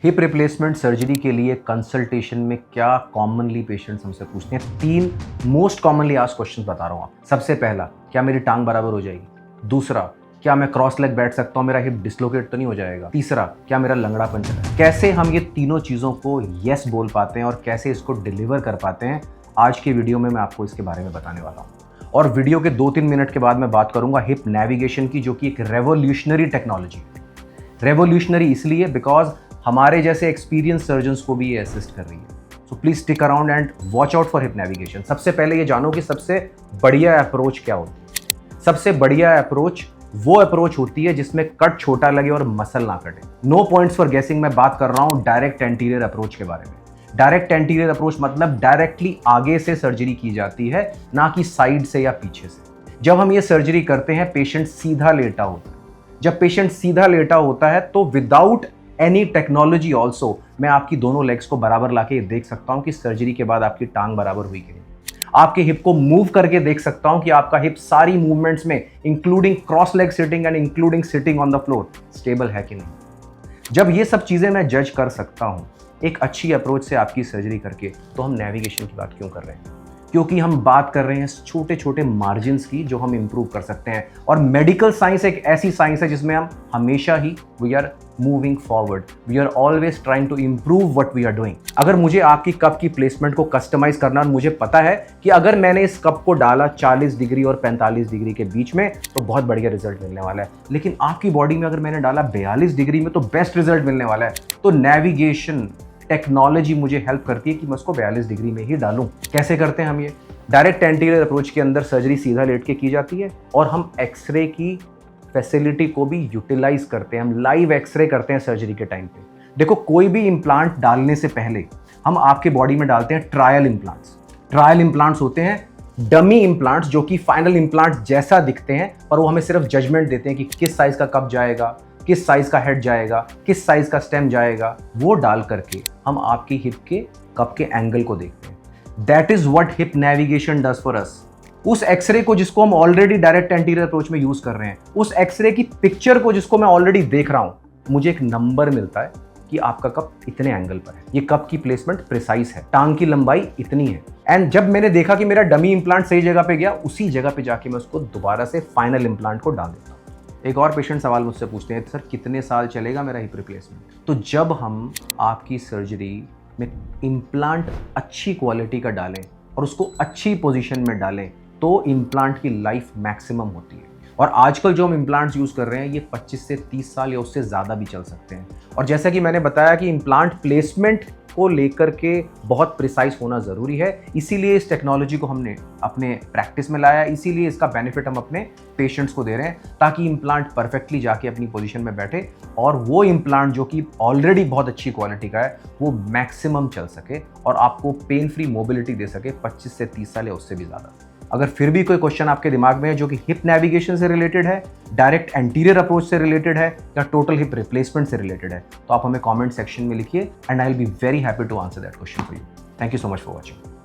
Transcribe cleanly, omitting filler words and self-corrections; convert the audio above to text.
Hip replacement surgery के लिए consultation में क्या कॉमनली पेशेंट्स हमसे पूछते हैं? 3 मोस्ट कॉमनली आस्क्ड क्वेश्चंस बता रहा हूं आप। सबसे पहला, क्या मेरी टांग बराबर हो जाएगी? दूसरा, क्या मैं क्रॉस लेग बैठ सकता हूं, मेरा हिप डिसलोकेट तो नहीं हो जाएगा? तीसरा, क्या मेरा लंगड़ापन चला है? कैसे हम ये तीनों चीजों को यस बोल पाते हैं और कैसे इसको डिलीवर कर पाते हैं, आज की वीडियो में मैं आपको इसके बारे में बताने वाला हूं। और वीडियो के 2-3 मिनट के बाद मैं बात करूंगा हिप नेविगेशन की, जो कि एक रेवोल्यूशनरी टेक्नोलॉजी है। रेवोल्यूशनरी इसलिए बिकॉज हमारे जैसे एक्सपीरियंस सर्जन्स को भी ये असिस्ट कर रही है। So please stick around and watch out for hip navigation. सबसे पहले ये जानो कि सबसे बढ़िया अप्रोच क्या होती है। सबसे बढ़िया अप्रोच वो अप्रोच होती है जिसमें कट छोटा लगे और मसल ना कटे। नो पॉइंट्स फॉर गेसिंग, मैं बात कर रहा हूं डायरेक्ट एंटीरियर अप्रोच के बारे में। डायरेक्ट एंटीरियर अप्रोच मतलब डायरेक्टली आगे से सर्जरी की जाती है, ना कि साइड से या पीछे से। जब हम ये सर्जरी करते हैं, पेशेंट सीधा लेटा होता है। जब पेशेंट सीधा लेटा होता है तो विदाउट एनी टेक्नोलॉजी ऑल्सो मैं आपकी दोनों लेग्स को बराबर लाके देख सकता हूं कि सर्जरी के बाद आपकी टांग बराबर हुई कि नहीं। आपके हिप को मूव करके देख सकता हूं कि आपका हिप सारी मूवमेंट्स में including cross leg sitting and including sitting on the floor stable है कि नहीं। जब ये सब चीजें मैं जज कर सकता हूं एक अच्छी अप्रोच से आपकी सर्जरी करके, तो हम नेविगेशन की बात क्यों कर रहे हैं? क्योंकि हम बात कर रहे हैं छोटे छोटे मार्जिन्स की जो हम इंप्रूव कर सकते हैं। और मेडिकल साइंस एक ऐसी साइंस है जिसमें हम हमेशा ही we are moving forward, we are always trying to improve what we are doing. अगर मुझे आपकी कप की प्लेसमेंट को कस्टमाइज करना, और मुझे पता है कि अगर मैंने इस कप को डाला 40 डिग्री और 45 डिग्री के बीच में तो बहुत बढ़िया रिजल्ट मिलने वाला है, लेकिन आपकी बॉडी में अगर मैंने डाला 42 डिग्री में तो बेस्ट रिजल्ट मिलने वाला है। तो नेविगेशन टेक्नोलॉजी मुझे हेल्प करती है कि मैं उसको 42 डिग्री में ही डालूं। कैसे करते हैं हम ये? डायरेक्ट एंटीरियर अप्रोच के अंदर सर्जरी सीधा लेट के की जाती है और हम एक्सरे की फैसिलिटी को भी यूटिलाइज करते हैं। हम लाइव एक्सरे करते हैं सर्जरी के टाइम पे। देखो, कोई भी इम्प्लांट डालने से पहले हम आपके बॉडी में डालते हैं ट्रायल इम्प्लांट्स। ट्रायल इम्प्लांट्स होते हैं डमी इम्प्लांट्स जो कि फाइनल इम्प्लांट जैसा दिखते हैं, और वो हमें सिर्फ जजमेंट देते हैं कि किस साइज का कप जाएगा, किस साइज का हेड जाएगा, किस साइज का स्टेम जाएगा। वो डाल करके हम आपकी हिप के कप के एंगल को देखते हैं। That is what hip navigation does for us. उस एक्सरे को जिसको हम ऑलरेडी डायरेक्ट एंटीरियर अप्रोच में यूज कर रहे हैं, उस एक्सरे की पिक्चर को जिसको मैं ऑलरेडी देख रहा हूं, मुझे एक नंबर मिलता है कि आपका कप इतने एंगल पर है। ये कप की प्लेसमेंट प्रिसाइज है, टांग की लंबाई इतनी है। एंड जब मैंने देखा कि मेरा डमी इंप्लांट सही जगह पे गया, उसी जगह पे जाके मैं उसको दोबारा से फाइनल इंप्लांट को डाल देता हूँ। एक और पेशेंट सवाल मुझसे पूछते हैं, सर कितने साल चलेगा मेरा हिप रिप्लेसमेंट? तो जब हम आपकी सर्जरी में इम्प्लांट अच्छी क्वालिटी का डालें और उसको अच्छी पोजीशन में डालें, तो इम्प्लांट की लाइफ मैक्सिमम होती है। और आजकल जो हम इम्प्लांट्स यूज़ कर रहे हैं ये 25 से 30 साल या उससे ज़्यादा भी चल सकते हैं। और जैसा कि मैंने बताया कि इम्प्लांट प्लेसमेंट को लेकर के बहुत प्रिसाइज होना ज़रूरी है, इसीलिए इस टेक्नोलॉजी को हमने अपने प्रैक्टिस में लाया, इसीलिए इसका बेनिफिट हम अपने पेशेंट्स को दे रहे हैं, ताकि इम्प्लांट परफेक्टली जाके अपनी पोजीशन में बैठे और वो इम्प्लांट जो कि ऑलरेडी बहुत अच्छी क्वालिटी का है वो मैक्सिमम चल सके और आपको पेन फ्री मोबिलिटी दे सके 25 से 30 साल या उससे भी ज़्यादा। अगर फिर भी कोई क्वेश्चन आपके दिमाग में है जो कि हिप नेविगेशन से रिलेटेड है, डायरेक्ट एंटीरियर अप्रोच से रिलेटेड है या टोटल हिप रिप्लेसमेंट से रिलेटेड है, तो आप हमें कमेंट सेक्शन में लिखिए and I will be very happy to answer that question for you. Thank you so much for watching.